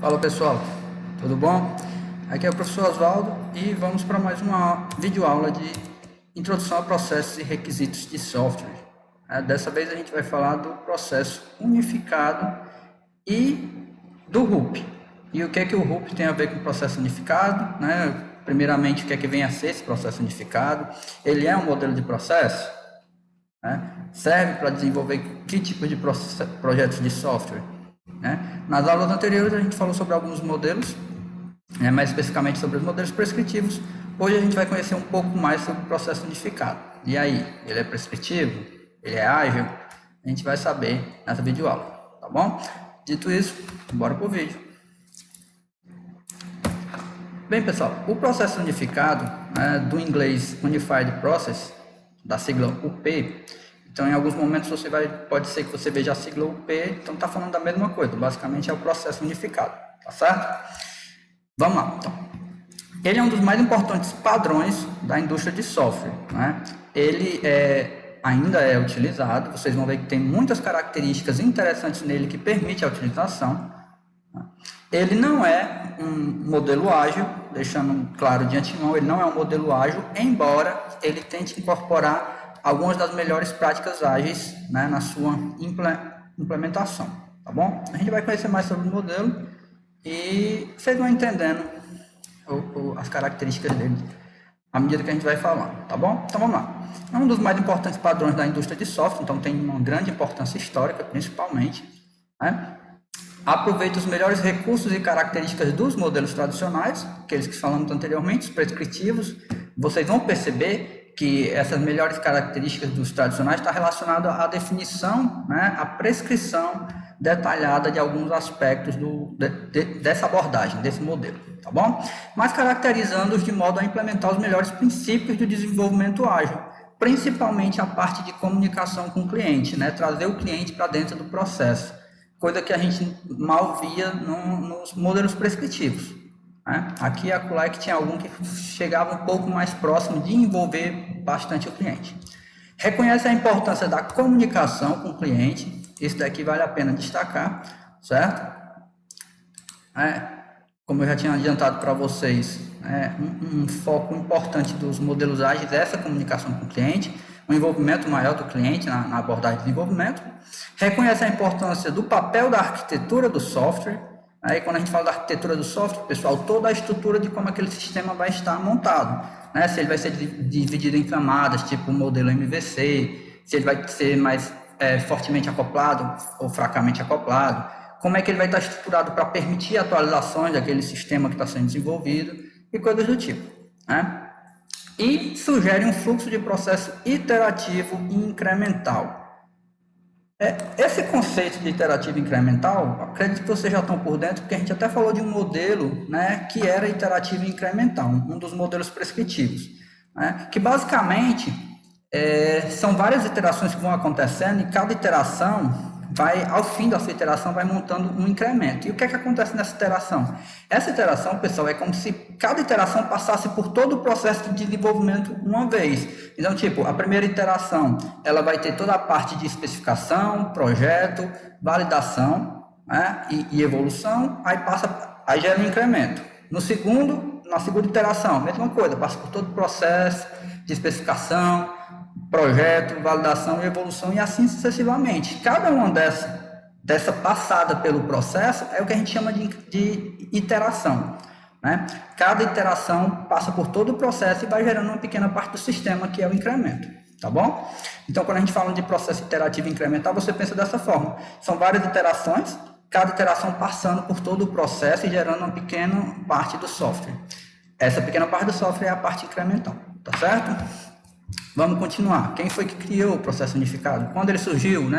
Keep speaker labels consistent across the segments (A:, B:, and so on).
A: Fala pessoal, tudo bom? Aqui é o professor Oswaldo e vamos para mais uma videoaula de introdução a processos e requisitos de software. Dessa vez a gente vai falar do processo unificado e do RUP. E o que é que o RUP tem a ver com o processo unificado, né? Primeiramente, o que é que vem a ser esse processo unificado? Ele é um modelo de processo? Serve para desenvolver que tipo de projetos de software? Nas aulas anteriores a gente falou sobre alguns modelos, mais especificamente sobre os modelos prescritivos. Hoje a gente vai conhecer um pouco mais sobre o processo unificado. E aí, ele é prescritivo? Ele é ágil? A gente vai saber nessa videoaula, tá bom? Dito isso, bora pro vídeo. Bem pessoal, o processo unificado, do inglês Unified Process, da sigla UP, então em alguns momentos pode ser que você veja a sigla UP, então está falando da mesma coisa, basicamente é o processo unificado, tá certo? Vamos lá, então. Ele é um dos mais importantes padrões da indústria de software, Ele ainda é utilizado, vocês vão ver que tem muitas características interessantes nele que permitem a utilização. Ele não é um modelo ágil, deixando claro de antemão, ele não é um modelo ágil, embora ele tente incorporar algumas das melhores práticas ágeis, na sua implementação, tá bom? A gente vai conhecer mais sobre o modelo e vocês vão entendendo as características dele à medida que a gente vai falando, tá bom? Então vamos lá. É um dos mais importantes padrões da indústria de software, então tem uma grande importância histórica, principalmente, Aproveita os melhores recursos e características dos modelos tradicionais, aqueles que falamos anteriormente, os prescritivos. Vocês vão perceber que essas melhores características dos tradicionais está relacionado à definição, à prescrição detalhada de alguns aspectos dessa abordagem, desse modelo, tá bom? Mas caracterizando-os de modo a implementar os melhores princípios do desenvolvimento ágil, principalmente a parte de comunicação com o cliente, trazer o cliente para dentro do processo, coisa que a gente mal via nos modelos prescritivos. Aqui e acolá que tinha algum que chegava um pouco mais próximo de envolver bastante o cliente. Reconhece a importância da comunicação com o cliente, isso daqui vale a pena destacar, certo? Como eu já tinha adiantado para vocês, um foco importante dos modelos ágeis é essa comunicação com o cliente, um envolvimento maior do cliente na abordagem de desenvolvimento. Reconhece a importância do papel da arquitetura do software. Aí, quando a gente fala da arquitetura do software, pessoal, toda a estrutura de como aquele sistema vai estar montado. Se ele vai ser dividido em camadas, tipo o modelo MVC, se ele vai ser mais fortemente acoplado ou fracamente acoplado, como é que ele vai estar estruturado para permitir atualizações daquele sistema que está sendo desenvolvido e coisas do tipo. E sugere um fluxo de processo iterativo e incremental. Esse conceito de iterativo e incremental, acredito que vocês já estão por dentro, porque a gente até falou de um modelo que era iterativo e incremental, um dos modelos prescritivos, que basicamente são várias iterações que vão acontecendo e cada iteração ao fim dessa iteração, vai montando um incremento. E o que é que acontece nessa iteração? Essa iteração, pessoal, é como se cada iteração passasse por todo o processo de desenvolvimento uma vez. Então, tipo, a primeira iteração, ela vai ter toda a parte de especificação, projeto, validação, e evolução, aí gera um incremento. Na segunda iteração, mesma coisa, passa por todo o processo de especificação, projeto, validação e evolução, e assim sucessivamente. Cada uma dessa passada pelo processo é o que a gente chama de iteração. Cada iteração passa por todo o processo e vai gerando uma pequena parte do sistema, que é o incremento. Tá bom? Então, quando a gente fala de processo iterativo e incremental, você pensa dessa forma. São várias iterações, cada iteração passando por todo o processo e gerando uma pequena parte do software. Essa pequena parte do software é a parte incremental. Tá certo? Vamos continuar. Quem foi que criou o processo unificado? Quando ele surgiu,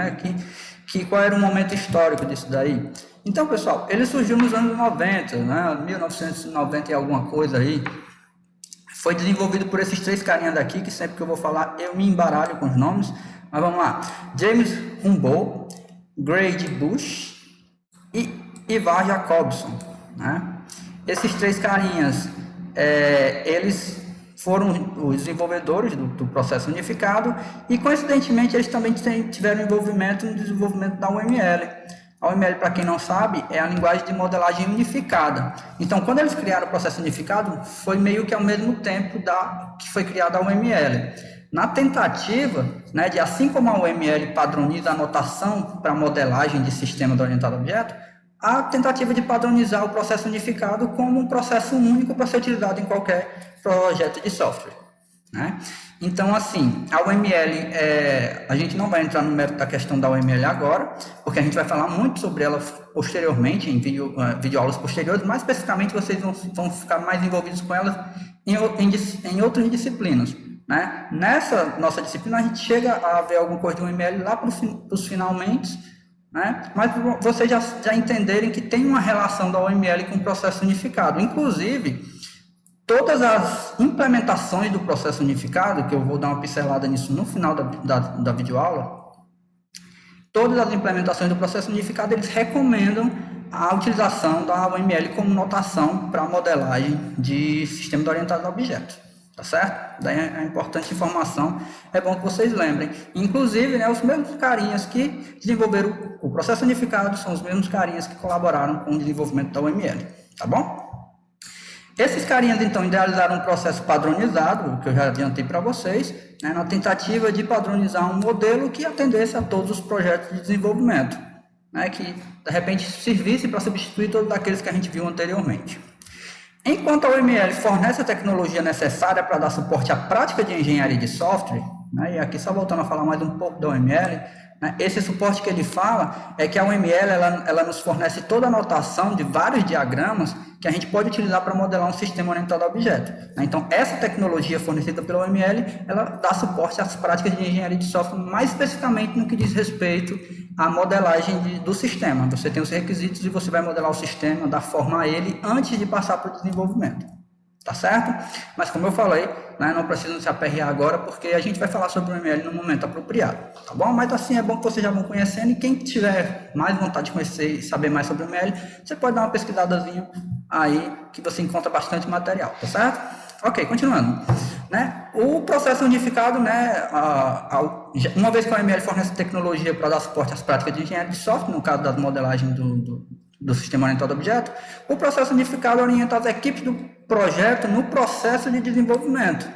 A: qual era o momento histórico disso daí? Então, pessoal, ele surgiu nos anos 90, 1990 e alguma coisa aí. Foi desenvolvido por esses três carinhas daqui, que sempre que eu vou falar, eu me embaralho com os nomes. Mas vamos lá. James Humboldt, Grady Bush e Ivar Jacobson. Esses três carinhas, eles foram os desenvolvedores do processo unificado e, coincidentemente, eles também tiveram envolvimento no desenvolvimento da UML. A UML, para quem não sabe, é a linguagem de modelagem unificada. Então, quando eles criaram o processo unificado, foi meio que ao mesmo tempo que foi criada a UML. Na tentativa, né, de assim como a UML padroniza a notação para modelagem de sistema orientado a objeto, a tentativa de padronizar o processo unificado como um processo único para ser utilizado em qualquer projeto de software, né? Então, assim, a UML, a gente não vai entrar no mérito da questão da UML agora, porque a gente vai falar muito sobre ela posteriormente, em videoaulas posteriores, mais especificamente vocês vão ficar mais envolvidos com ela em outras disciplinas, né? Nessa nossa disciplina, a gente chega a ver alguma coisa de UML lá para os finalmente, né? Mas vocês já entenderem que tem uma relação da UML com o processo unificado. Inclusive, todas as implementações do processo unificado, que eu vou dar uma pincelada nisso no final da videoaula, todas as implementações do processo unificado, eles recomendam a utilização da UML como notação para a modelagem de sistema orientado a objetos. Tá certo? Daí a importante informação, é bom que vocês lembrem. Inclusive, né, os mesmos carinhas que desenvolveram o processo unificado são os mesmos carinhas que colaboraram com o desenvolvimento da UML, tá bom? Esses carinhas, então, idealizaram um processo padronizado, que eu já adiantei para vocês, né, na tentativa de padronizar um modelo que atendesse a todos os projetos de desenvolvimento, né, que, de repente, servisse para substituir todos aqueles que a gente viu anteriormente. Enquanto a UML fornece a tecnologia necessária para dar suporte à prática de engenharia de software, né, e aqui só voltando a falar mais um pouco da UML, né, esse suporte que ele fala é que a UML ela nos fornece toda a notação de vários diagramas que a gente pode utilizar para modelar um sistema orientado a objeto. Né? Então, essa tecnologia fornecida pela UML, ela dá suporte às práticas de engenharia de software, mais especificamente no que diz respeito à modelagem do sistema. Você tem os requisitos e você vai modelar o sistema, dar forma a ele antes de passar para o desenvolvimento. Tá certo? Mas como eu falei, né, não precisa se aperrear agora, porque a gente vai falar sobre o UML no momento apropriado, tá bom? Mas assim, é bom que vocês já vão conhecendo, e quem tiver mais vontade de conhecer e saber mais sobre o UML, você pode dar uma pesquisadazinha aí, que você encontra bastante material, tá certo? Ok, continuando. Né? O processo unificado, né, uma vez que o UML fornece tecnologia para dar suporte às práticas de engenharia de software, no caso das modelagens do sistema orientado a objeto, o processo unificado orienta as equipes do projeto no processo de desenvolvimento,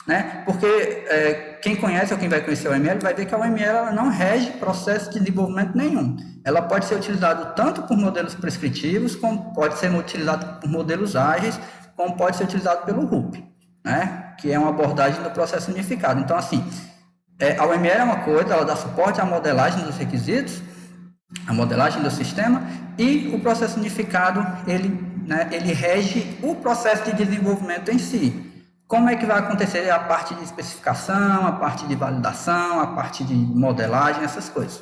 A: né? Porque quem conhece ou quem vai conhecer o UML vai ver que a UML ela não rege processo de desenvolvimento nenhum. Ela pode ser utilizada tanto por modelos prescritivos, como pode ser utilizada por modelos ágeis, como pode ser utilizado pelo RUP, né? Que é uma abordagem do processo unificado. Então, assim, a UML é uma coisa, ela dá suporte à modelagem dos requisitos, a modelagem do sistema, e o processo unificado, ele rege o processo de desenvolvimento em si. Como é que vai acontecer a parte de especificação, a parte de validação, a parte de modelagem, essas coisas,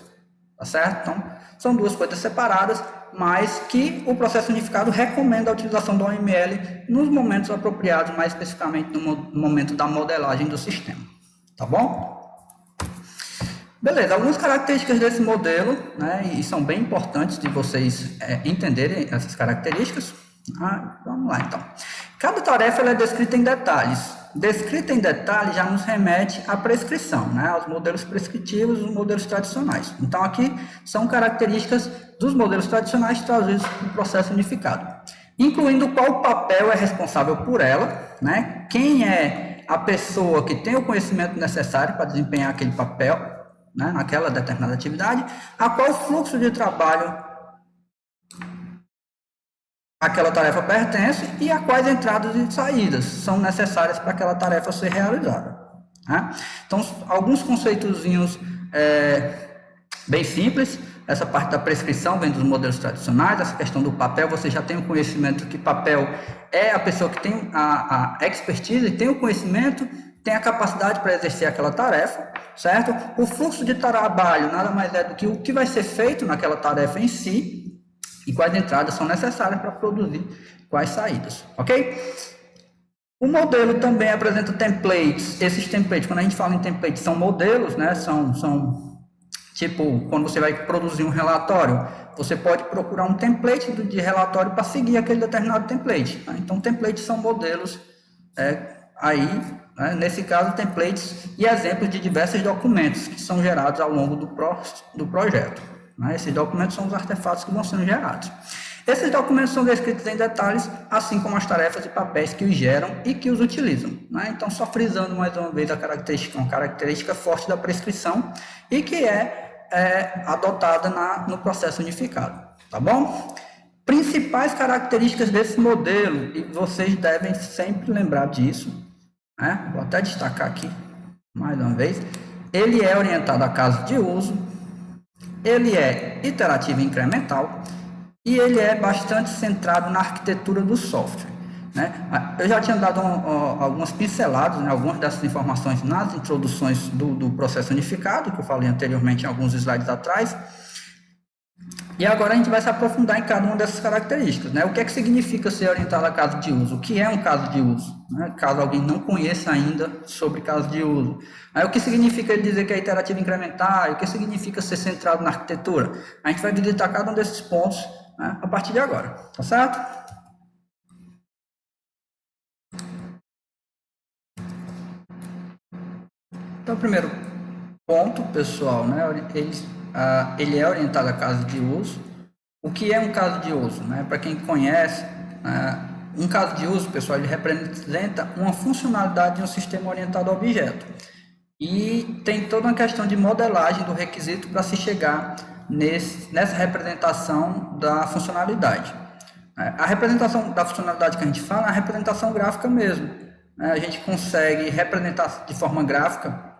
A: tá certo? Então, são duas coisas separadas, mas que o processo unificado recomenda a utilização da UML nos momentos apropriados, mais especificamente no momento da modelagem do sistema, tá bom? Beleza, algumas características desse modelo, né, e são bem importantes de vocês entenderem essas características. Vamos lá, então. Cada tarefa ela é descrita em detalhes. Descrita em detalhes já nos remete à prescrição, né, aos modelos prescritivos e os modelos tradicionais. Então, aqui são características dos modelos tradicionais traduzidos para o processo unificado, incluindo qual papel é responsável por ela, né, quem é a pessoa que tem o conhecimento necessário para desempenhar aquele papel, né, naquela determinada atividade, a qual fluxo de trabalho aquela tarefa pertence e a quais entradas e saídas são necessárias para aquela tarefa ser realizada. Né? Então, alguns conceitozinhos bem simples. Essa parte da prescrição vem dos modelos tradicionais, essa questão do papel, você já tem o conhecimento que papel é a pessoa que tem a expertise, tem o conhecimento, tem a capacidade para exercer aquela tarefa, certo? O fluxo de trabalho nada mais é do que o que vai ser feito naquela tarefa em si e quais entradas são necessárias para produzir quais saídas, ok? O modelo também apresenta templates. Esses templates, quando a gente fala em templates, são modelos, né? São tipo, quando você vai produzir um relatório, você pode procurar um template de relatório para seguir aquele determinado template. Né? Então, templates são modelos aí, né? Nesse caso, templates e exemplos de diversos documentos que são gerados ao longo do projeto. né? Esses documentos são os artefatos que vão sendo gerados. Esses documentos são descritos em detalhes, assim como as tarefas e papéis que os geram e que os utilizam, né? Então, só frisando mais uma vez a característica, uma característica forte da prescrição e que é adotada no processo unificado, tá bom? Principais características desse modelo, e vocês devem sempre lembrar disso, né? Vou até destacar aqui mais uma vez. Ele é orientado a caso de uso, ele é iterativo e incremental, e ele é bastante centrado na arquitetura do software, né? Eu já tinha dado algumas pinceladas, né, algumas dessas informações nas introduções do processo unificado, que eu falei anteriormente em alguns slides atrás, e agora a gente vai se aprofundar em cada uma dessas características, né? O que é que significa ser orientado a caso de uso? O que é um caso de uso? Né? Caso alguém não conheça ainda sobre caso de uso. Aí, o que significa ele dizer que é iterativo incremental? O que significa ser centrado na arquitetura? A gente vai visitar cada um desses pontos, né, a partir de agora, tá certo? Então, o primeiro ponto, pessoal, né, ele é orientado a caso de uso. O que é um caso de uso? Né? Para quem conhece, um caso de uso, pessoal, ele representa uma funcionalidade de um sistema orientado a objeto. E tem toda uma questão de modelagem do requisito para se chegar nessa representação da funcionalidade. A representação da funcionalidade que a gente fala é a representação gráfica mesmo. A gente consegue representar de forma gráfica,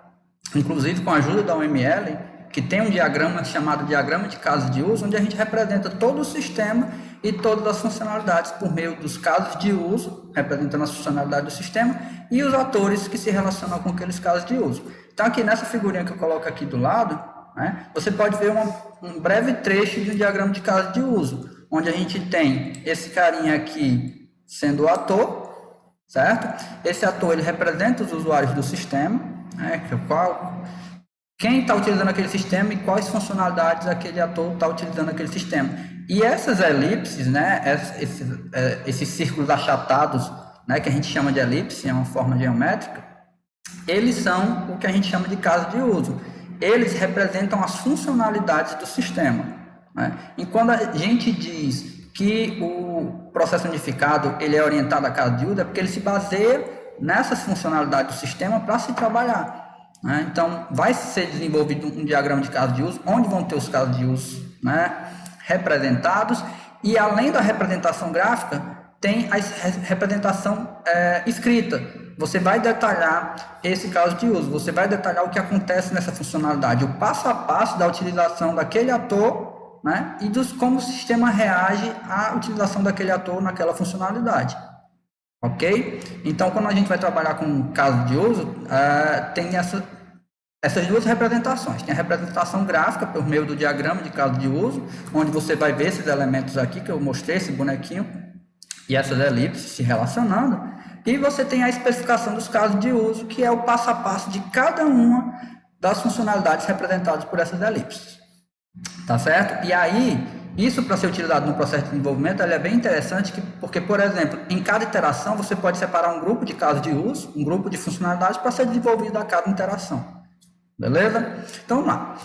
A: inclusive com a ajuda da UML, que tem um diagrama chamado diagrama de caso de uso, onde a gente representa todo o sistema e todas as funcionalidades por meio dos casos de uso, representando as funcionalidades do sistema, e os atores que se relacionam com aqueles casos de uso. Então, aqui nessa figurinha que eu coloco aqui do lado, né, você pode ver um breve trecho de um diagrama de caso de uso, onde a gente tem esse carinha aqui sendo o ator, certo? Esse ator, ele representa os usuários do sistema, né, quem está utilizando aquele sistema e quais funcionalidades aquele ator está utilizando aquele sistema. E essas elipses, né, esses círculos achatados, né, que a gente chama de elipse, é uma forma geométrica, eles são o que a gente chama de caso de uso. Eles representam as funcionalidades do sistema, né? E quando a gente diz que o processo unificado ele é orientado a caso de uso, é porque ele se baseia nessas funcionalidades do sistema para se trabalhar. Então, vai ser desenvolvido um diagrama de caso de uso, onde vão ter os casos de uso, né, representados, e além da representação gráfica, tem a representação escrita. Você vai detalhar esse caso de uso, você vai detalhar o que acontece nessa funcionalidade, o passo a passo da utilização daquele ator, né, e como o sistema reage à utilização daquele ator naquela funcionalidade. Ok? Então, quando a gente vai trabalhar com caso de uso, tem essas duas representações. Tem a representação gráfica por meio do diagrama de caso de uso, onde você vai ver esses elementos aqui que eu mostrei, esse bonequinho, e essas elipses se relacionando. E você tem a especificação dos casos de uso, que é o passo a passo de cada uma das funcionalidades representadas por essas elipses. Tá certo? E aí, isso para ser utilizado no processo de desenvolvimento, ele é bem interessante, porque, por exemplo, em cada iteração você pode separar um grupo de casos de uso, um grupo de funcionalidades para ser desenvolvido a cada interação. Beleza? Então, vamos lá.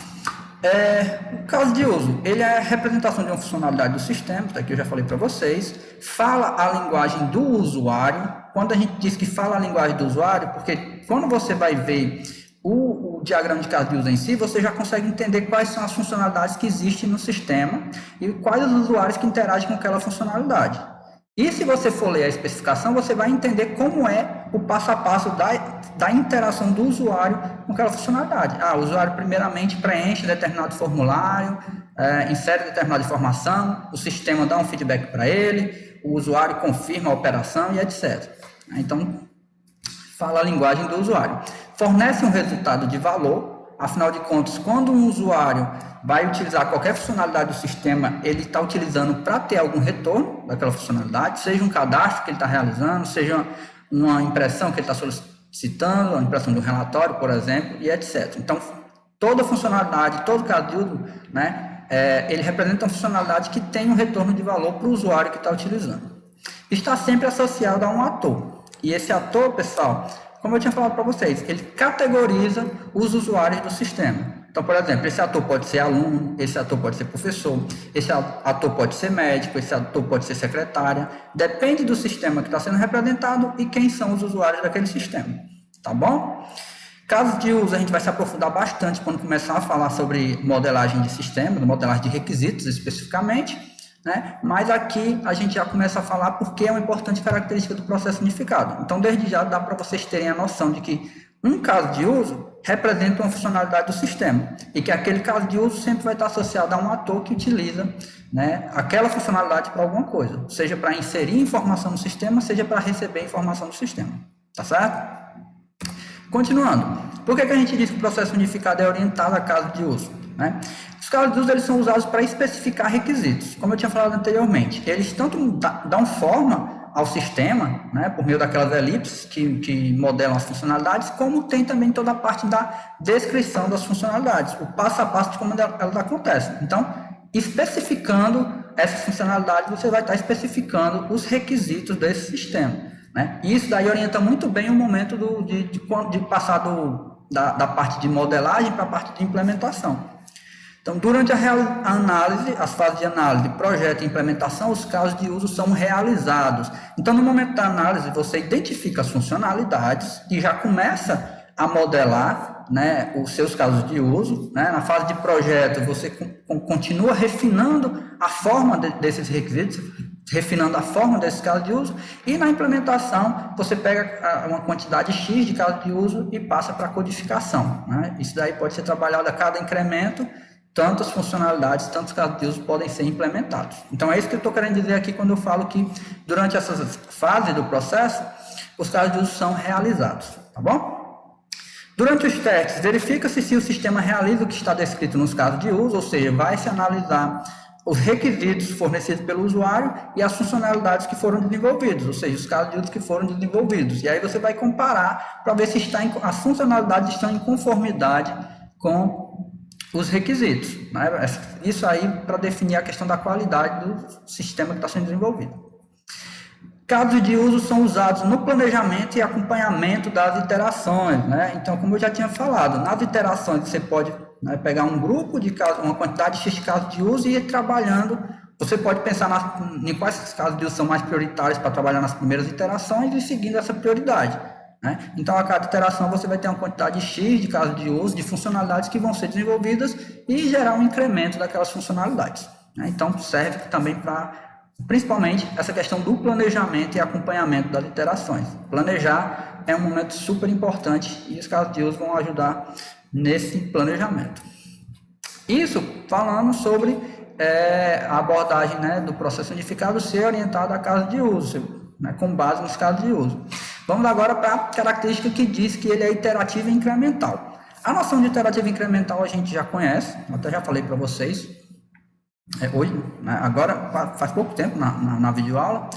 A: O caso de uso, ele é a representação de uma funcionalidade do sistema, daqui eu já falei para vocês, fala a linguagem do usuário. Quando a gente diz que fala a linguagem do usuário, porque quando você vai ver o diagrama de caso de uso em si, você já consegue entender quais são as funcionalidades que existem no sistema e quais os usuários que interagem com aquela funcionalidade. E se você for ler a especificação, você vai entender como é o passo a passo da interação do usuário com aquela funcionalidade. O usuário primeiramente preenche determinado formulário, insere determinada informação, o sistema dá um feedback para ele, o usuário confirma a operação e etc. Então, fala a linguagem do usuário. Fornece um resultado de valor, afinal de contas, quando um usuário vai utilizar qualquer funcionalidade do sistema, ele está utilizando para ter algum retorno daquela funcionalidade, seja um cadastro que ele está realizando, seja uma impressão que ele está solicitando, a impressão de um relatório, por exemplo, e etc. Então, toda funcionalidade, todo caso de uso, né, ele representa uma funcionalidade que tem um retorno de valor para o usuário que está utilizando. Está sempre associado a um ator. E esse ator, pessoal, como eu tinha falado para vocês, ele categoriza os usuários do sistema. Então, por exemplo, esse ator pode ser aluno, esse ator pode ser professor, esse ator pode ser médico, esse ator pode ser secretária, depende do sistema que está sendo representado e quem são os usuários daquele sistema, tá bom? Casos de uso, a gente vai se aprofundar bastante quando começar a falar sobre modelagem de sistemas, modelagem de requisitos especificamente, né? Mas aqui a gente já começa a falar porque é uma importante característica do processo unificado. Então, desde já dá para vocês terem a noção de que um caso de uso representa uma funcionalidade do sistema e que aquele caso de uso sempre vai estar associado a um ator que utiliza, né, aquela funcionalidade para alguma coisa, seja para inserir informação no sistema, seja para receber informação do sistema, tá certo? Continuando, por que a gente diz que o processo unificado é orientado a caso de uso, né? Os casos de uso eles são usados para especificar requisitos, como eu tinha falado anteriormente. Eles tanto dão forma ao sistema, né, por meio daquelas elipses que modelam as funcionalidades, como tem também toda a parte da descrição das funcionalidades, o passo a passo de como elas acontecem. Então, especificando essas funcionalidades, você vai estar especificando os requisitos desse sistema, né? E isso daí orienta muito bem o momento de passar da parte de modelagem para a parte de implementação. Então, durante a análise, as fases de análise, projeto e implementação, os casos de uso são realizados. Então, no momento da análise, você identifica as funcionalidades e já começa a modelar, né, os seus casos de uso, né? Na fase de projeto, você continua refinando a forma desses requisitos, refinando a forma desses casos de uso, e na implementação, você pega uma quantidade X de casos de uso e passa para a codificação, né? Isso daí pode ser trabalhado a cada incremento, tantas funcionalidades, tantos casos de uso podem ser implementados. Então, é isso que eu estou querendo dizer aqui quando eu falo que, durante essas fases do processo, os casos de uso são realizados, tá bom? Durante os testes, verifica-se se o sistema realiza o que está descrito nos casos de uso, ou seja, vai-se analisar os requisitos fornecidos pelo usuário e as funcionalidades que foram desenvolvidos, ou seja, os casos de uso que foram desenvolvidos. E aí você vai comparar para ver se as funcionalidades estão em conformidade com os requisitos, né? Isso aí para definir a questão da qualidade do sistema que está sendo desenvolvido. Casos de uso são usados no planejamento e acompanhamento das iterações, né? Então, como eu já tinha falado, nas iterações você pode, né, pegar um grupo de casos, uma quantidade X de casos de uso e ir trabalhando. Você pode pensar em quais casos de uso são mais prioritários para trabalhar nas primeiras iterações e seguindo essa prioridade, né? Então, a cada iteração você vai ter uma quantidade X de casos de uso, de funcionalidades que vão ser desenvolvidas e gerar um incremento daquelas funcionalidades, né? Então, serve também para, principalmente, essa questão do planejamento e acompanhamento das iterações. Planejar é um momento super importante e os casos de uso vão ajudar nesse planejamento. Isso falando sobre a abordagem, né, do processo unificado ser orientado a casos de uso, né, com base nos casos de uso. Vamos agora para a característica que diz que ele é iterativo e incremental. A noção de iterativo e incremental a gente já conhece, eu até já falei para vocês hoje, né, agora faz pouco tempo na videoaula.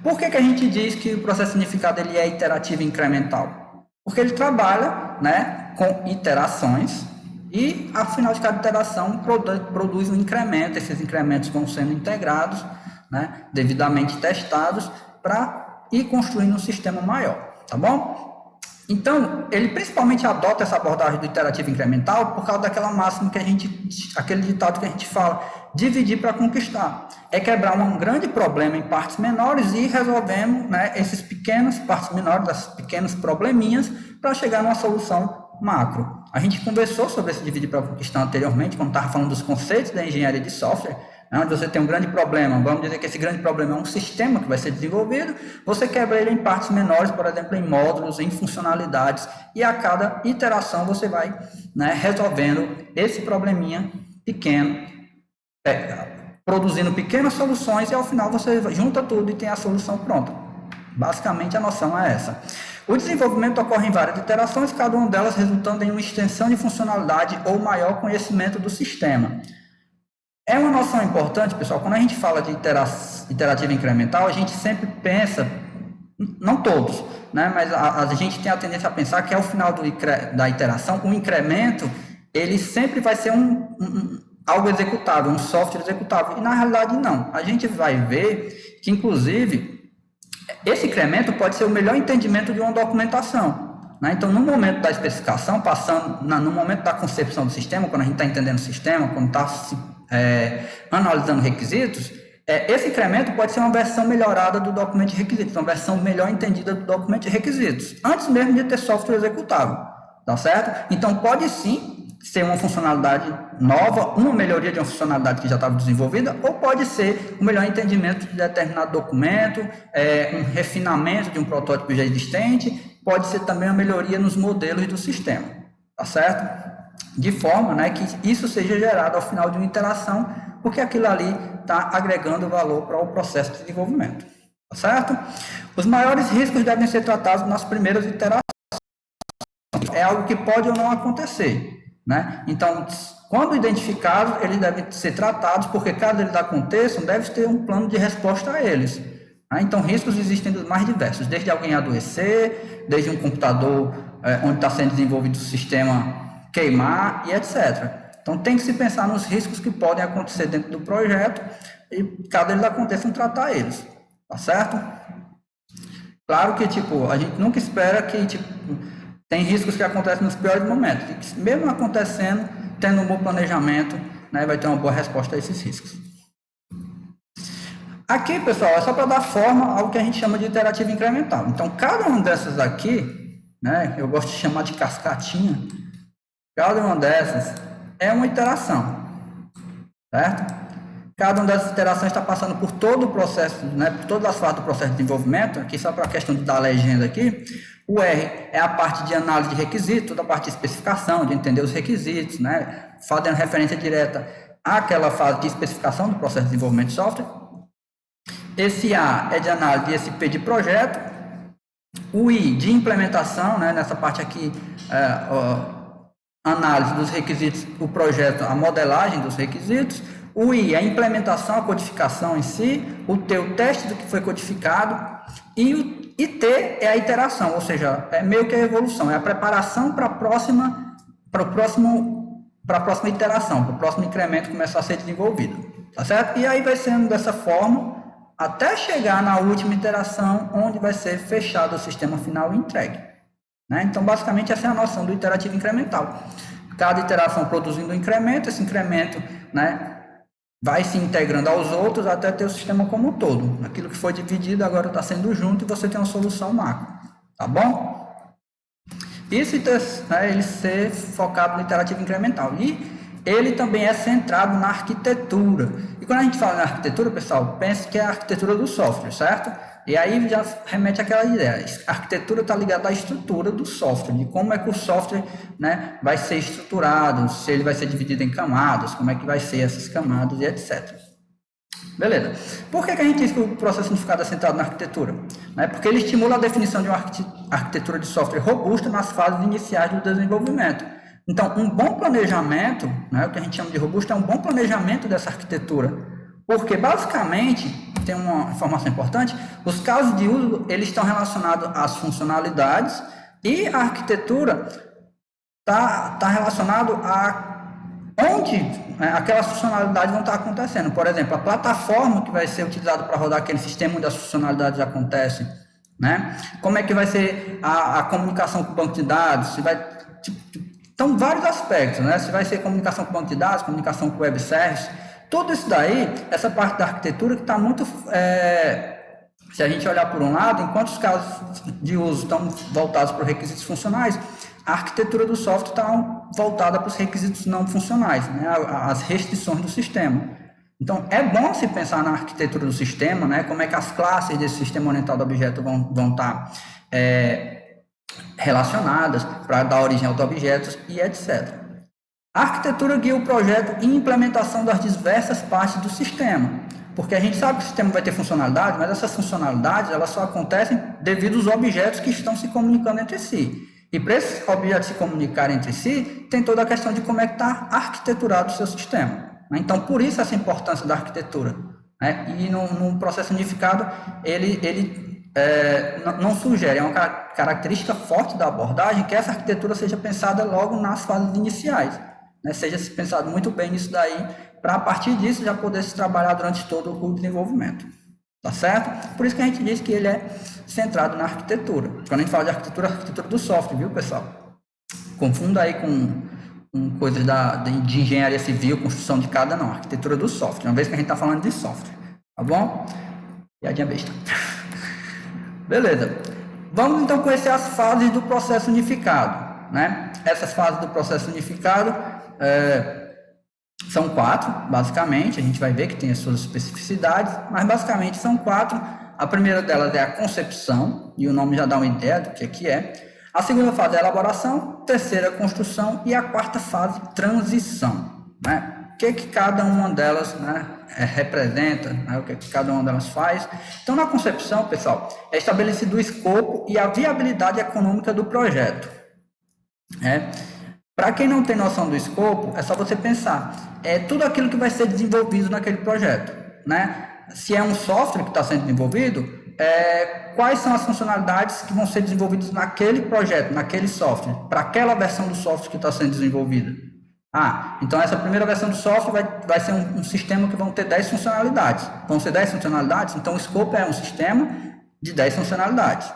A: Por que a gente diz que o processo unificado ele é iterativo e incremental? Porque ele trabalha, né, com iterações e, ao final de cada iteração, produz um incremento. Esses incrementos vão sendo integrados, né, devidamente testados, para ir construindo um sistema maior, tá bom? Então, ele principalmente adota essa abordagem do iterativo incremental por causa daquela máxima que aquele ditado que a gente fala, dividir para conquistar. É quebrar um grande problema em partes menores e ir resolvendo, né, essas pequenas partes menores, essas pequenos probleminhas, para chegar numa solução macro. A gente conversou sobre esse dividir para conquistar anteriormente, quando estava falando dos conceitos da engenharia de software, onde você tem um grande problema, vamos dizer que esse grande problema é um sistema que vai ser desenvolvido, você quebra ele em partes menores, por exemplo, em módulos, em funcionalidades, e a cada iteração você vai, né, resolvendo esse probleminha pequeno, produzindo pequenas soluções, e ao final você junta tudo e tem a solução pronta. Basicamente a noção é essa. O desenvolvimento ocorre em várias iterações, cada uma delas resultando em uma extensão de funcionalidade ou maior conhecimento do sistema. É uma noção importante, pessoal, quando a gente fala de iterativo incremental, a gente sempre pensa, não todos, né, mas a gente tem a tendência a pensar que ao final da iteração, o incremento, ele sempre vai ser algo executável, um software executável, e na realidade não. A gente vai ver que, inclusive, esse incremento pode ser o melhor entendimento de uma documentação. né? Então, no momento da especificação, no momento da concepção do sistema, quando a gente está entendendo o sistema, quando está analisando requisitos, esse incremento pode ser uma versão melhorada do documento de requisitos, uma versão melhor entendida do documento de requisitos, antes mesmo de ter software executável, tá certo? Então, pode sim ser uma funcionalidade nova, uma melhoria de uma funcionalidade que já estava desenvolvida, ou pode ser um melhor entendimento de determinado documento, um refinamento de um protótipo já existente, pode ser também uma melhoria nos modelos do sistema, tá certo? De forma, né, que isso seja gerado ao final de uma interação, porque aquilo ali está agregando valor para o processo de desenvolvimento, tá certo? Os maiores riscos devem ser tratados nas primeiras iterações. É algo que pode ou não acontecer, né? Então, quando identificados, eles devem ser tratados, porque caso eles aconteçam, deve ter um plano de resposta a eles. Né? Então, riscos existem dos mais diversos, desde alguém adoecer, desde um computador onde está sendo desenvolvido o sistema queimar e etc. Então, tem que se pensar nos riscos que podem acontecer dentro do projeto e, caso eles aconteçam, tratar eles, tá certo? Claro que, a gente nunca espera que, tem riscos que acontecem nos piores momentos. E mesmo acontecendo, tendo um bom planejamento, né, vai ter uma boa resposta a esses riscos. Aqui, pessoal, é só para dar forma ao que a gente chama de iterativo incremental. Então, cada uma dessas aqui, né, eu gosto de chamar de cascatinha, cada uma dessas é uma iteração, certo? Cada uma dessas iterações está passando por todo o processo, né, por todas as fases do processo de desenvolvimento. Aqui, só para a questão de dar a legenda aqui, o R é a parte de análise de requisitos, toda a parte de especificação, de entender os requisitos, né, fazendo referência direta àquela fase de especificação do processo de desenvolvimento de software. Esse A é de análise de SP de projeto. O I de implementação, né, nessa parte aqui, análise dos requisitos do projeto, a modelagem dos requisitos. O I é a implementação, a codificação em si. O T, o teste do que foi codificado. E T é a iteração, ou seja, é meio que a evolução, é a preparação para a próxima iteração, para o próximo incremento começar a ser desenvolvido, tá certo? E aí vai sendo dessa forma até chegar na última iteração, onde vai ser fechado o sistema final e entregue, né? Então, basicamente, essa é a noção do iterativo incremental. Cada iteração produzindo um incremento, esse incremento, né, vai se integrando aos outros até ter o sistema como um todo. Aquilo que foi dividido agora está sendo junto e você tem uma solução macro, tá bom? Isso, né, ele ser focado no iterativo incremental. E ele também é centrado na arquitetura. E quando a gente fala na arquitetura, pessoal, pense que é a arquitetura do software, certo? E aí já remete àquela ideia. A arquitetura está ligada à estrutura do software, de como é que o software, né, vai ser estruturado, se ele vai ser dividido em camadas, como é que vai ser essas camadas e etc. Beleza. Por que a gente diz que o processo unificado é centrado na arquitetura? Porque ele estimula a definição de uma arquitetura de software robusta nas fases iniciais do desenvolvimento. Então, um bom planejamento, né, o que a gente chama de robusto, é um bom planejamento dessa arquitetura. Porque, basicamente, tem uma informação importante, os casos de uso, eles estão relacionados às funcionalidades e a arquitetura está relacionado a onde, né, aquelas funcionalidades vão estar acontecendo. Por exemplo, a plataforma que vai ser utilizada para rodar aquele sistema onde as funcionalidades acontecem, né? Como é que vai ser a comunicação com o banco de dados, se vai... Então, vários aspectos, né? Se vai ser comunicação com o banco de dados, comunicação com o web service, tudo isso daí, essa parte da arquitetura que está muito... se a gente olhar por um lado, enquanto os casos de uso estão voltados para os requisitos funcionais, a arquitetura do software está voltada para os requisitos não funcionais, né? As restrições do sistema. Então, é bom se pensar na arquitetura do sistema, né? Como é que as classes desse sistema orientado a objeto vão estar relacionadas para dar origem aos objetos e etc. A arquitetura guia o projeto e implementação das diversas partes do sistema, porque a gente sabe que o sistema vai ter funcionalidade, mas essas funcionalidades elas só acontecem devido aos objetos que estão se comunicando entre si. E para esses objetos se comunicarem entre si, tem toda a questão de como é que está arquiteturado o seu sistema. Então, por isso essa importância da arquitetura. E no processo unificado, ele não sugere, é uma característica forte da abordagem que essa arquitetura seja pensada logo nas fases iniciais, né? Seja pensado muito bem nisso daí, para a partir disso já poder se trabalhar durante todo o desenvolvimento. tá certo? Por isso que a gente diz que ele é centrado na arquitetura. Quando a gente fala de arquitetura, a arquitetura do software, viu, pessoal? Confunda aí com coisas de engenharia civil, construção de cada, não, arquitetura do software, uma vez que a gente está falando de software, tá bom? Piadinha besta. Beleza. Vamos então conhecer as fases do processo unificado, né? Essas fases do processo unificado são 4, basicamente. A gente vai ver que tem as suas especificidades, mas basicamente são 4. A primeira delas é a concepção, e o nome já dá uma ideia do que é. A segunda fase é a elaboração, terceira a construção e a quarta fase, transição, né? O que cada uma delas, né, representa, né? O que cada uma delas faz. Então, na concepção, pessoal, é estabelecido o escopo e a viabilidade econômica do projeto. Para quem não tem noção do escopo, é só você pensar, tudo aquilo que vai ser desenvolvido naquele projeto, né? Se é um software que está sendo desenvolvido, quais são as funcionalidades que vão ser desenvolvidas naquele projeto, naquele software, para aquela versão do software que está sendo desenvolvida. Então essa primeira versão do software vai ser um sistema que vão ter 10 funcionalidades. Vão ser 10 funcionalidades, então o escopo é um sistema de 10 funcionalidades.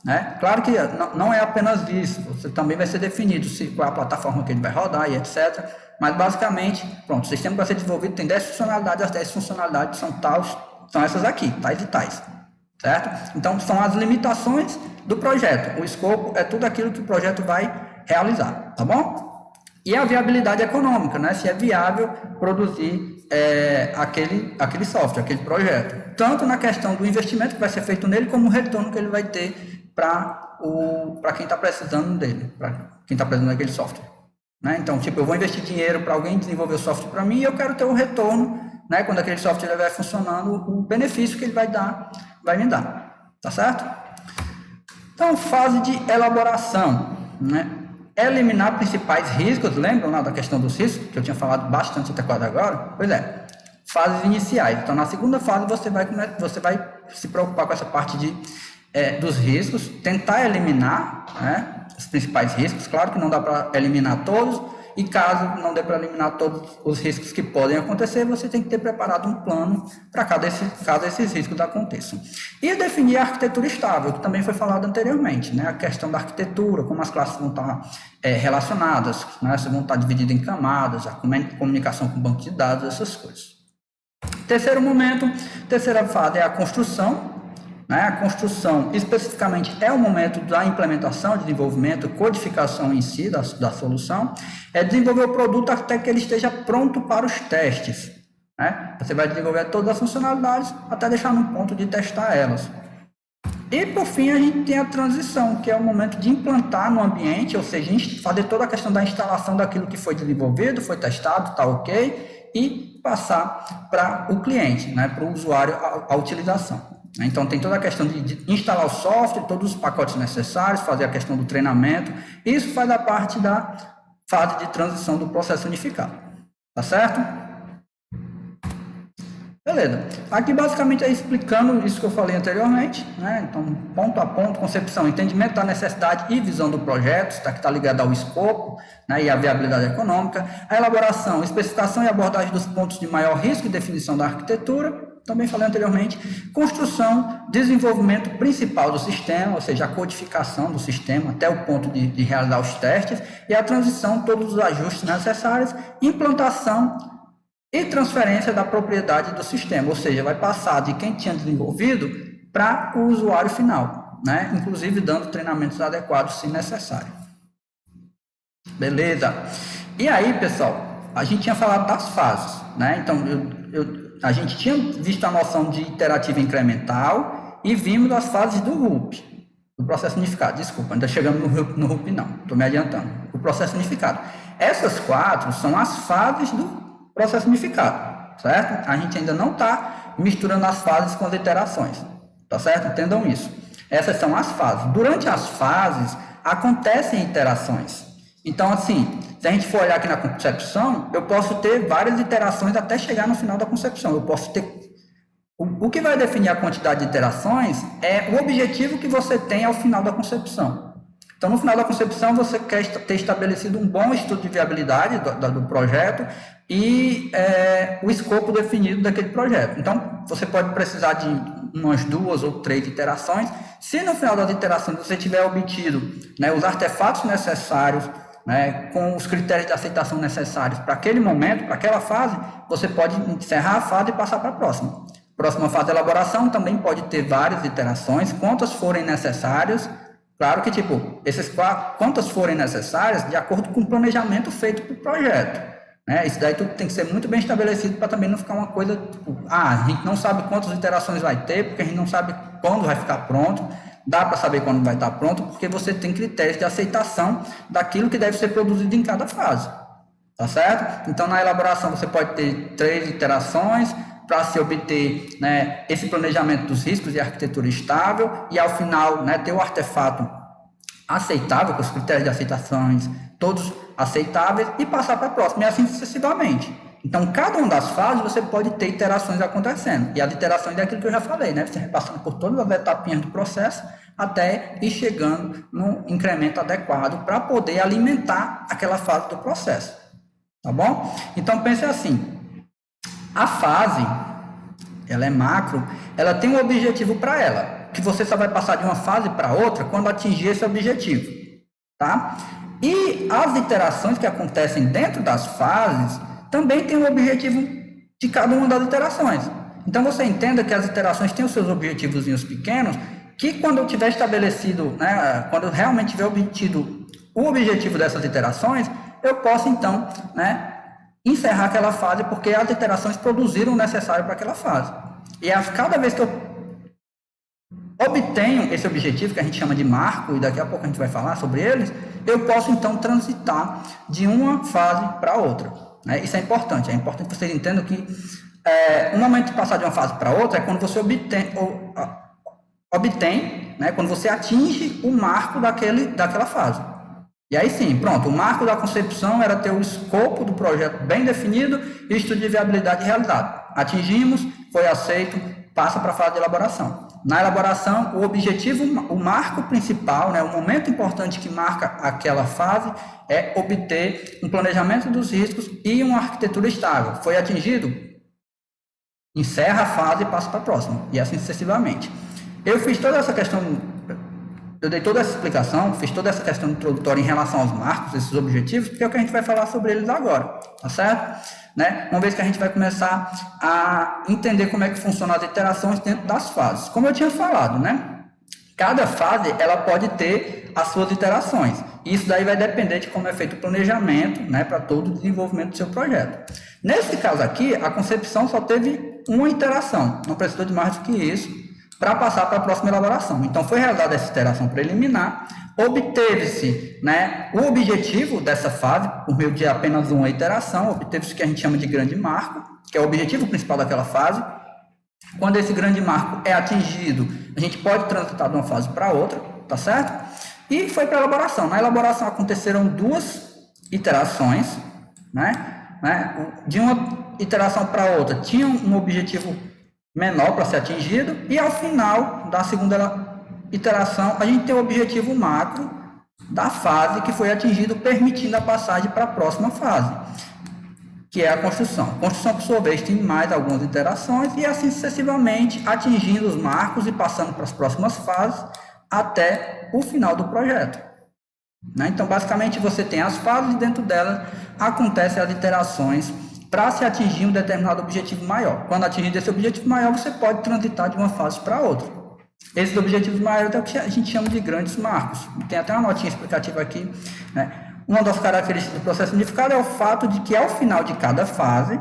A: Né? Claro que não é apenas isso, você também vai ser definido qual é a plataforma que ele vai rodar e etc. Mas basicamente, pronto, o sistema que vai ser desenvolvido tem 10 funcionalidades, as 10 funcionalidades são essas aqui, tais e tais. Certo? Então, são as limitações do projeto. O escopo é tudo aquilo que o projeto vai realizar, tá bom? E a viabilidade econômica, né? Se é viável produzir aquele software, aquele projeto. Tanto na questão do investimento que vai ser feito nele, como o retorno que ele vai ter para quem está precisando dele, para quem está precisando daquele software. Né? Então, tipo, eu vou investir dinheiro para alguém desenvolver o software para mim e eu quero ter um retorno, né? Quando aquele software estiver funcionando, o benefício que ele vai me dar, tá certo? Então, fase de elaboração, né? Eliminar principais riscos, lembram lá da questão dos riscos, que eu tinha falado bastante até quase agora? Pois é, fases iniciais. Então, na segunda fase, você vai se preocupar com essa parte dos riscos, tentar eliminar, né, os principais riscos. Claro que não dá para eliminar todos, e caso não dê para eliminar todos os riscos que podem acontecer, você tem que ter preparado um plano para caso esses riscos aconteçam. E definir a arquitetura estável, que também foi falado anteriormente, né? A questão da arquitetura, como as classes vão estar relacionadas, né? Se vão estar divididas em camadas, a comunicação com banco de dados, essas coisas. Terceira fase é a construção. A construção, especificamente, é o momento da implementação, desenvolvimento, codificação em si da solução. É desenvolver o produto até que ele esteja pronto para os testes. Né? Você vai desenvolver todas as funcionalidades até deixar no ponto de testar elas. E, por fim, a gente tem a transição, que é o momento de implantar no ambiente, ou seja, fazer toda a questão da instalação daquilo que foi desenvolvido, foi testado, está ok, e passar para o cliente, né? Para o usuário, a utilização. Então, tem toda a questão de instalar o software, todos os pacotes necessários, fazer a questão do treinamento. Isso faz a parte da fase de transição do processo unificado. Tá certo? Beleza. Aqui, basicamente, é explicando isso que eu falei anteriormente. Né? Então, ponto a ponto, concepção, entendimento da necessidade e visão do projeto, que está ligado ao escopo, né? E à viabilidade econômica. A elaboração, especificação e abordagem dos pontos de maior risco e definição da arquitetura. Também falei anteriormente, construção, desenvolvimento principal do sistema, ou seja, a codificação do sistema até o ponto de realizar os testes, e a transição, todos os ajustes necessários, implantação e transferência da propriedade do sistema, ou seja, vai passar de quem tinha desenvolvido para o usuário final, né? Inclusive dando treinamentos adequados se necessário. Beleza? E aí, pessoal, a gente tinha falado das fases, né? Então, a gente tinha visto a noção de iterativa incremental e vimos as fases do RUP, do processo unificado. Desculpa, ainda chegamos no RUP não, estou me adiantando. O processo unificado. Essas 4 são as fases do processo unificado, certo? A gente ainda não está misturando as fases com as iterações, tá certo? Entendam isso. Essas são as fases. Durante as fases, acontecem iterações. Então, assim, se a gente for olhar aqui na concepção, eu posso ter várias iterações até chegar no final da concepção. Eu posso ter... O que vai definir a quantidade de iterações é o objetivo que você tem ao final da concepção. Então, no final da concepção, você quer ter estabelecido um bom estudo de viabilidade do projeto e o escopo definido daquele projeto. Então, você pode precisar de umas 2 ou 3 iterações. Se no final das iterações você tiver obtido, né, os artefatos necessários, né, com os critérios de aceitação necessários para aquele momento, para aquela fase, você pode encerrar a fase e passar para a próxima. Próxima fase de elaboração também pode ter várias iterações, quantas forem necessárias. Claro que, quantas forem necessárias, de acordo com o planejamento feito para o projeto. Né? Isso daí tudo tem que ser muito bem estabelecido para também não ficar uma coisa, a gente não sabe quantas iterações vai ter, porque a gente não sabe quando vai ficar pronto. Dá para saber quando vai estar pronto, porque você tem critérios de aceitação daquilo que deve ser produzido em cada fase. Tá certo? Então, na elaboração, você pode ter 3 iterações, para se obter, né, esse planejamento dos riscos e arquitetura estável, e ao final, né, ter o artefato aceitável, com os critérios de aceitações todos aceitáveis, e passar para a próxima, e assim sucessivamente. Então, cada uma das fases você pode ter iterações acontecendo, e as iterações é aquilo que eu já falei, né, você repassando por todas as etapinhas do processo, até ir chegando no incremento adequado para poder alimentar aquela fase do processo. Tá bom? Então, pense assim. A fase, ela é macro, ela tem um objetivo para ela, que você só vai passar de uma fase para outra quando atingir esse objetivo, tá? E as iterações que acontecem dentro das fases também tem um objetivo de cada uma das iterações. Então, você entenda que as iterações têm os seus objetivozinhos pequenos, que quando eu tiver estabelecido, né, quando eu realmente tiver obtido o objetivo dessas iterações, eu posso, então, né, encerrar aquela fase, porque as iterações produziram o necessário para aquela fase. E cada vez que eu obtenho esse objetivo, que a gente chama de marco, e daqui a pouco a gente vai falar sobre eles, eu posso, então, transitar de uma fase para outra. Né? Isso é importante que vocês entendam que o momento de passar de uma fase para outra é quando você obtém, né, quando você atinge o marco daquela fase. E aí sim, pronto, o marco da concepção era ter o escopo do projeto bem definido e o estudo de viabilidade realizado. Atingimos, foi aceito, passa para a fase de elaboração. Na elaboração, o objetivo, o marco principal, né, o momento importante que marca aquela fase é obter um planejamento dos riscos e uma arquitetura estável. Foi atingido? Encerra a fase e passa para a próxima, e assim sucessivamente. Eu fiz toda essa questão... Eu dei toda essa explicação, fiz toda essa questão introdutória em relação aos marcos, esses objetivos, porque é o que a gente vai falar sobre eles agora, tá certo? Né? Uma vez que a gente vai começar a entender como é que funcionam as iterações dentro das fases. Como eu tinha falado, né? Cada fase, ela pode ter as suas iterações. Isso daí vai depender de como é feito o planejamento, né, para todo o desenvolvimento do seu projeto. Nesse caso aqui, a concepção só teve uma iteração, não precisou de mais do que isso, para passar para a próxima elaboração. Então, foi realizada essa iteração preliminar, obteve-se, né, o objetivo dessa fase, por meio de apenas uma iteração, obteve-se o que a gente chama de grande marco, que é o objetivo principal daquela fase. Quando esse grande marco é atingido, a gente pode transitar de uma fase para outra, tá certo? E foi para a elaboração. Na elaboração aconteceram 2 iterações, né? De uma iteração para outra, tinha um objetivo menor para ser atingido, e ao final da segunda iteração, a gente tem o objetivo macro da fase que foi atingido, permitindo a passagem para a próxima fase, que é a construção. A construção, por sua vez, tem mais algumas iterações, e assim sucessivamente, atingindo os marcos e passando para as próximas fases, até o final do projeto. Né? Então, basicamente, você tem as fases, e dentro delas acontecem as iterações, para se atingir um determinado objetivo maior. Quando atingir esse objetivo maior, você pode transitar de uma fase para outra. Esses objetivos maiores é o que a gente chama de grandes marcos. Tem até uma notinha explicativa aqui. Né? Uma das características do processo unificado é o fato de que, ao final de cada fase,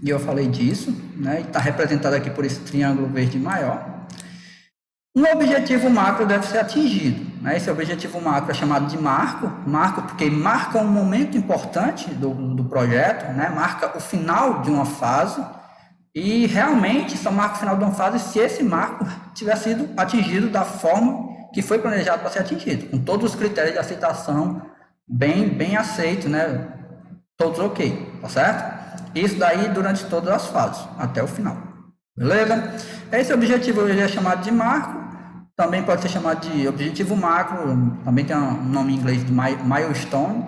A: e eu falei disso, né, e está representado aqui por esse triângulo verde maior, um objetivo macro deve ser atingido. Né? Esse objetivo macro é chamado de marco porque marca um momento importante do projeto, né? Marca o final de uma fase, e realmente só marca o final de uma fase se esse marco tiver sido atingido da forma que foi planejado para ser atingido, com todos os critérios de aceitação bem aceitos, né? Todos ok, tá certo? Isso daí durante todas as fases, até o final. Beleza? Esse objetivo hoje é chamado de marco, também pode ser chamado de objetivo macro, também tem um nome em inglês de milestone,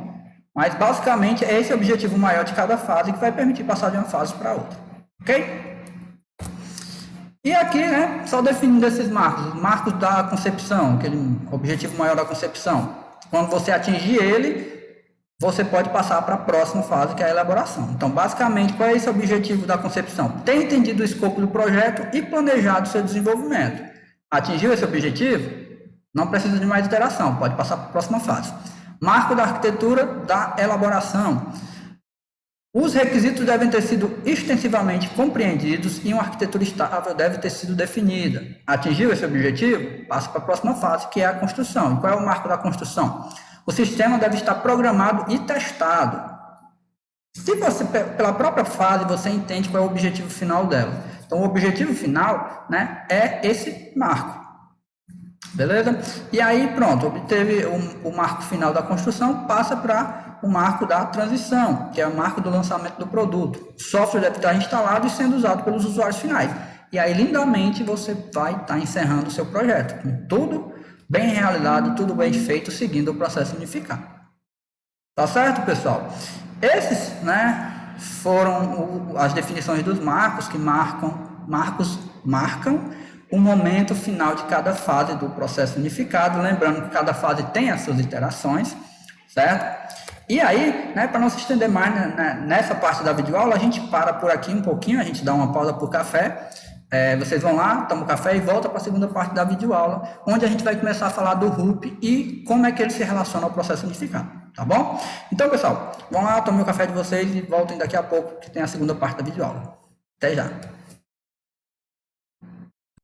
A: mas basicamente é esse objetivo maior de cada fase que vai permitir passar de uma fase para outra. Ok? E aqui, né, só definindo esses marcos, marcos da concepção, aquele objetivo maior da concepção. Quando você atingir ele, você pode passar para a próxima fase, que é a elaboração. Então, basicamente, qual é esse objetivo da concepção? Ter entendido o escopo do projeto e planejado o seu desenvolvimento. Atingiu esse objetivo? Não precisa de mais iteração, pode passar para a próxima fase. Marco da arquitetura da elaboração. Os requisitos devem ter sido extensivamente compreendidos e uma arquitetura estável deve ter sido definida. Atingiu esse objetivo? Passa para a próxima fase, que é a construção. E qual é o marco da construção? O sistema deve estar programado e testado. Se você, pela própria fase, você entende qual é o objetivo final dela. Então, o objetivo final, né, é esse marco. Beleza? E aí, pronto, obteve o marco final da construção, passa para o marco da transição, que é o marco do lançamento do produto. O software deve estar instalado e sendo usado pelos usuários finais. E aí, lindamente, você vai estar encerrando o seu projeto, com tudo bem realizado, tudo bem feito, seguindo o processo unificado. Tá certo, pessoal? Esses, né, foram as definições dos marcos, que marcam o momento final de cada fase do processo unificado, lembrando que cada fase tem as suas iterações, certo? E aí, né, para não se estender mais nessa parte da videoaula, a gente para por aqui um pouquinho, a gente dá uma pausa para o café, vocês vão lá, tomam café e volta para a segunda parte da videoaula, onde a gente vai começar a falar do RUP e como é que ele se relaciona ao processo unificado, tá bom? Então, pessoal, vão lá, tomem o café de vocês e voltem daqui a pouco, que tem a segunda parte da videoaula. Até já!